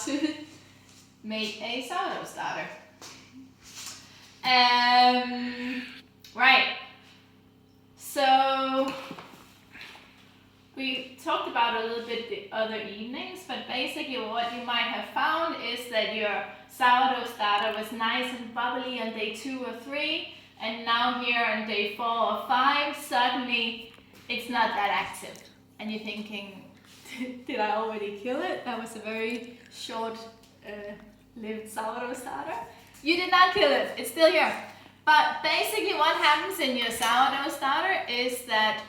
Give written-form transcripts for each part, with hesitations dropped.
to make a sourdough starter. Right. So we talked about it a little bit the other evenings, but basically what you might have found is that your sourdough starter was nice and bubbly on day 2 or 3, and now here on day 4 or 5, suddenly it's not that active. And you're thinking, did I already kill it? That was a very short lived sourdough starter. You did not kill it, it's still here. But basically what happens in your sourdough starter is that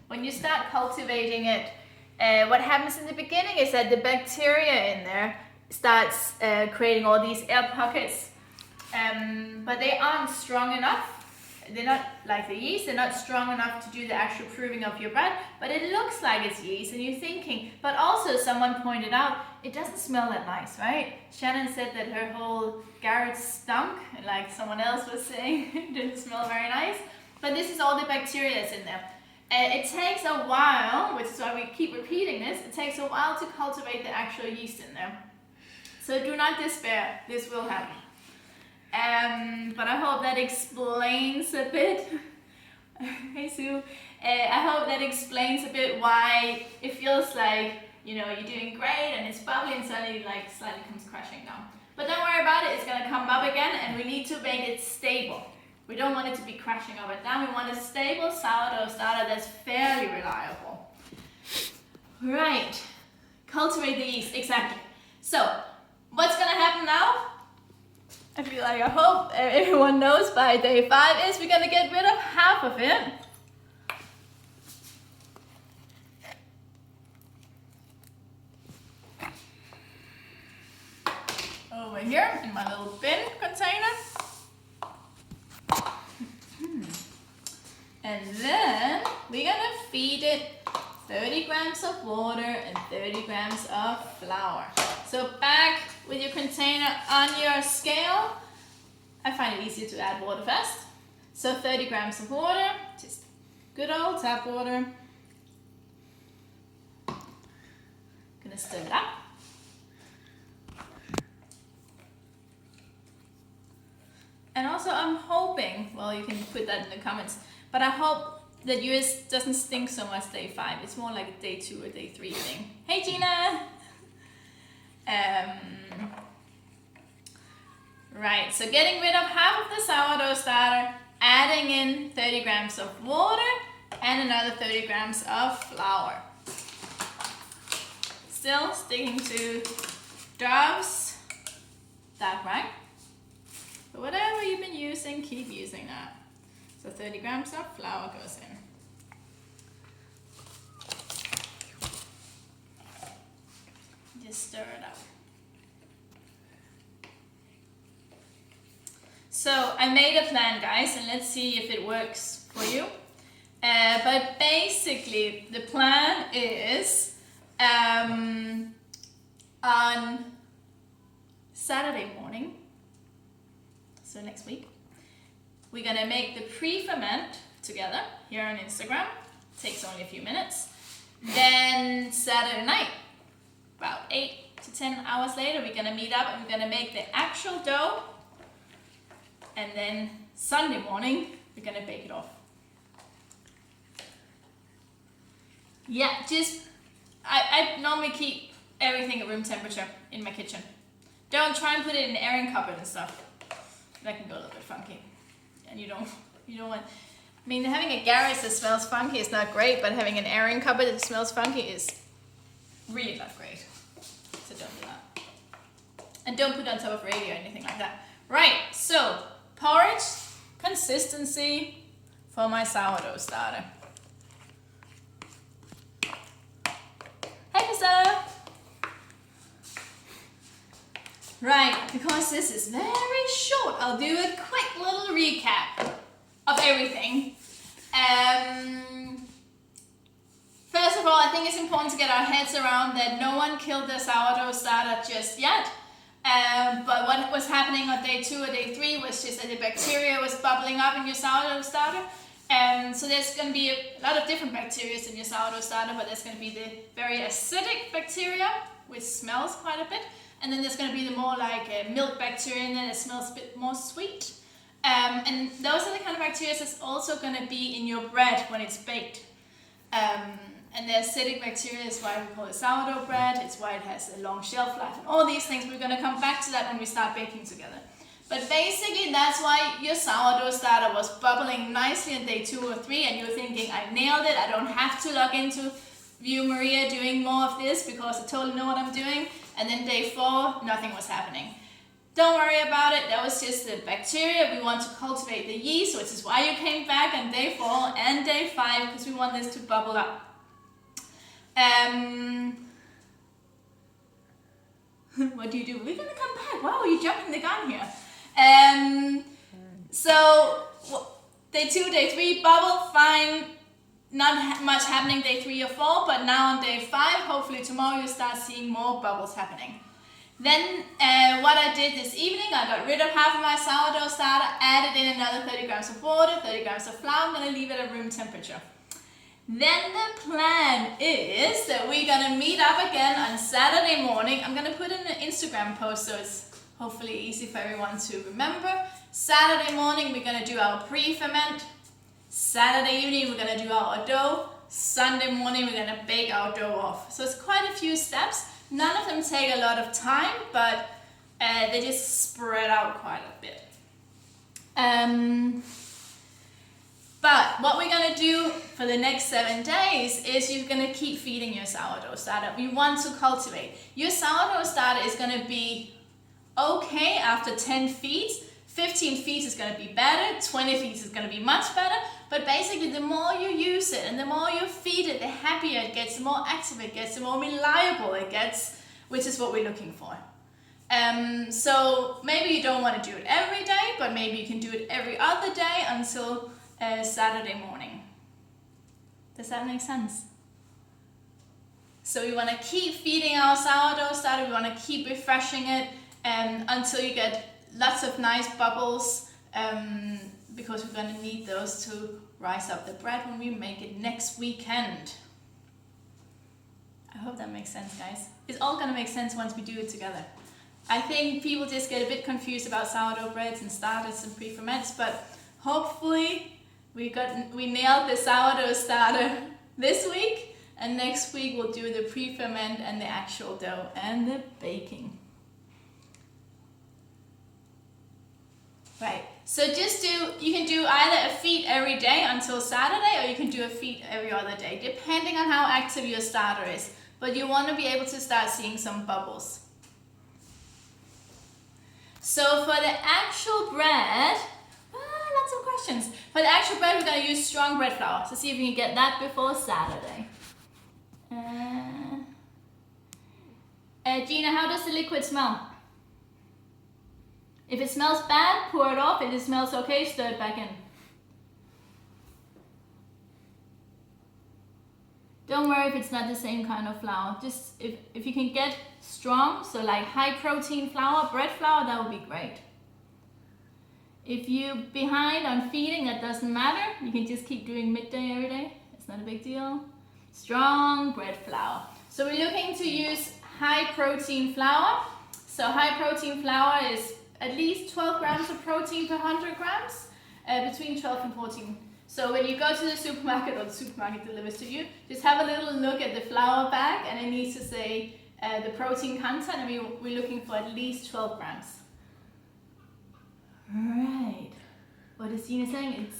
when you start cultivating it, what happens in the beginning is that the bacteria in there starts creating all these air pockets, but they aren't strong enough. They're not like the yeast, they're not strong enough to do the actual proving of your bread, but it looks like it's yeast, and you're thinking, but also someone pointed out, it doesn't smell that nice, right? Shannon said that her whole garret stunk, like someone else was saying, it didn't smell very nice, but this is all the bacteria that's in there. It takes a while, which is why we keep repeating this, it takes a while to cultivate the actual yeast in there. So do not despair, this will happen. But I hope that explains a bit. Hey Sue. I hope that explains a bit why it feels like, you know, you're doing great and it's bubbly and suddenly like slightly comes crashing down. But don't worry about it, it's gonna come up again, and we need to make it stable. We don't want it to be crashing up and down. We want a stable sourdough starter that's fairly reliable. Right, cultivate the yeast, exactly. So, what's gonna happen now? I feel like I hope everyone knows by day 5 is we're gonna get rid of half of it. Over here in my little bin container. And then we're gonna feed it 30 grams of water and 30 grams of flour. So back with your container on your scale. I find it easier to add water first. So 30 grams of water, just good old tap water. Gonna stir it up. And also I'm hoping, well, you can put that in the comments, but I hope that yours doesn't stink so much day 5. It's more like a day 2 or day 3 thing. Hey Gina! Right, so getting rid of half of the sourdough starter, adding in 30 grams of water and another 30 grams of flour. Still sticking to Dove's dark rye. But whatever you've been using, keep using that. So 30 grams of flour goes in. Just stir it up. So I made a plan, guys, and let's see if it works for you. But basically, the plan is on Saturday morning, so next week, we're gonna make the pre-ferment together here on Instagram. Takes only a few minutes. Then Saturday night, about 8 to 10 hours later, we're gonna meet up and we're gonna make the actual dough. And then Sunday morning, we're gonna bake it off. Yeah, I normally keep everything at room temperature in my kitchen. Don't try and put it in the airing cupboard and stuff. That can go a little bit funky. And you don't want, I mean, having a garage that smells funky is not great, but having an airing cupboard that smells funky is really not great. So don't do that. And don't put it on top of radio or anything like that. Right, so porridge consistency for my sourdough starter. Hey, Priscilla! Right, because this is very short, I'll do a quick little recap of everything. First of all, I think it's important to get our heads around that no one killed the sourdough starter just yet. But what was happening on day 2 or day 3 was just that the bacteria was bubbling up in your sourdough starter. So there's going to be a lot of different bacteria in your sourdough starter, but there's going to be the very acidic bacteria which smells quite a bit. And then there's going to be the more like milk bacteria in there that smells a bit more sweet. And those are the kind of bacteria that's also going to be in your bread when it's baked. And the acidic bacteria is why we call it sourdough bread. It's why it has a long shelf life and all these things. We're going to come back to that when we start baking together. But basically that's why your sourdough starter was bubbling nicely on day 2 or 3 and you're thinking, I nailed it, I don't have to log into View Maria doing more of this because I totally know what I'm doing. And then day 4, nothing was happening. Don't worry about it, that was just the bacteria. We want to cultivate the yeast, which is why you came back on day 4 and day 5, because we want this to bubble up. What do you do? We're gonna come back. Wow, you're jumping the gun here. So day 2, day 3, bubble, fine. Not much happening day 3 or 4, but now on day 5, hopefully tomorrow you'll start seeing more bubbles happening. Then what I did this evening, I got rid of half of my sourdough starter, added in another 30 grams of water, 30 grams of flour. I'm gonna leave it at room temperature. Then the plan is that we're gonna meet up again on Saturday morning. I'm gonna put in an Instagram post so it's hopefully easy for everyone to remember. Saturday morning we're gonna do our pre-ferment. Saturday evening we're gonna do our dough. Sunday morning we're gonna bake our dough off. So it's quite a few steps. None of them take a lot of time, but they just spread out quite a bit. But what we're gonna do for the next 7 days is you're gonna keep feeding your sourdough starter. We want to cultivate. Your sourdough starter is gonna be okay after 10 feeds. 15 feeds is gonna be better, 20 feeds is gonna be much better, but basically the more you use it and the more you feed it, the happier it gets, the more active it gets, the more reliable it gets, which is what we're looking for. So maybe you don't want to do it every day, but maybe you can do it every other day until Saturday morning. Does that make sense? So we want to keep feeding our sourdough starter, we want to keep refreshing it until you get lots of nice bubbles, because we're going to need those to rise up the bread when we make it next weekend. I hope that makes sense, guys. It's all going to make sense once we do it together. I think people just get a bit confused about sourdough breads and starters and pre-ferments, but hopefully we nailed the sourdough starter this week, and next week we'll do the pre-ferment and the actual dough and the baking. Right, so you can do either a feed every day until Saturday, or you can do a feed every other day, depending on how active your starter is. But you want to be able to start seeing some bubbles. So for the actual bread, lots of questions. For the actual bread, we're going to use strong bread flour. So see if we can get that before Saturday. Gina, how does the liquid smell? If it smells bad, pour it off. If it smells okay, stir it back in. Don't worry if it's not the same kind of flour. Just if you can get strong, so like high protein flour, bread flour, that would be great. If you're behind on feeding, that doesn't matter. You can just keep doing midday every day. It's not a big deal. Strong bread flour. So we're looking to use high protein flour. So high protein flour is at least 12 grams of protein per 100 grams, between 12 and 14. So when you go to the supermarket, or the supermarket delivers to you, just have a little look at the flour bag, and it needs to say the protein content, and we're looking for at least 12 grams. Right. What is Gina saying?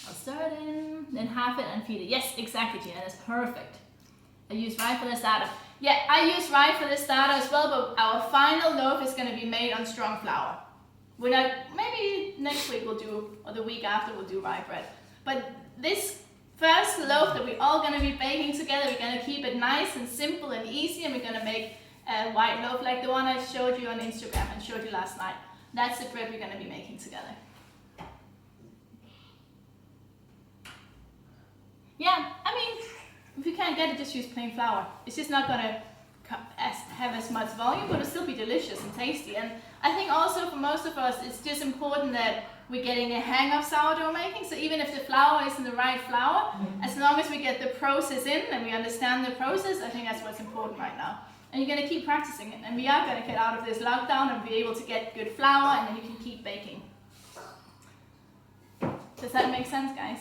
I'll stir it in, then half it and feed it. Yes, exactly, Gina, that's perfect. I use rye for the starter. Yeah, I use rye for the starter as well, but our final loaf is going to be made on strong flour. Maybe next week we'll do, or the week after we'll do rye bread. But this first loaf that we're all going to be baking together, we're going to keep it nice and simple and easy, and we're going to make a white loaf like the one I showed you on Instagram and showed you last night. That's the bread we're going to be making together. Yeah, I mean, if you can't get it, just use plain flour. It's just not going to have as much volume, but it'll still be delicious and tasty. And I think also for most of us, it's just important that we're getting a hang of sourdough making. So even if the flour isn't the right flour, as long as we get the process in and we understand the process, I think that's what's important right now. And you're gonna keep practicing it, and we are gonna get out of this lockdown and be able to get good flour, and then you can keep baking. Does that make sense, guys?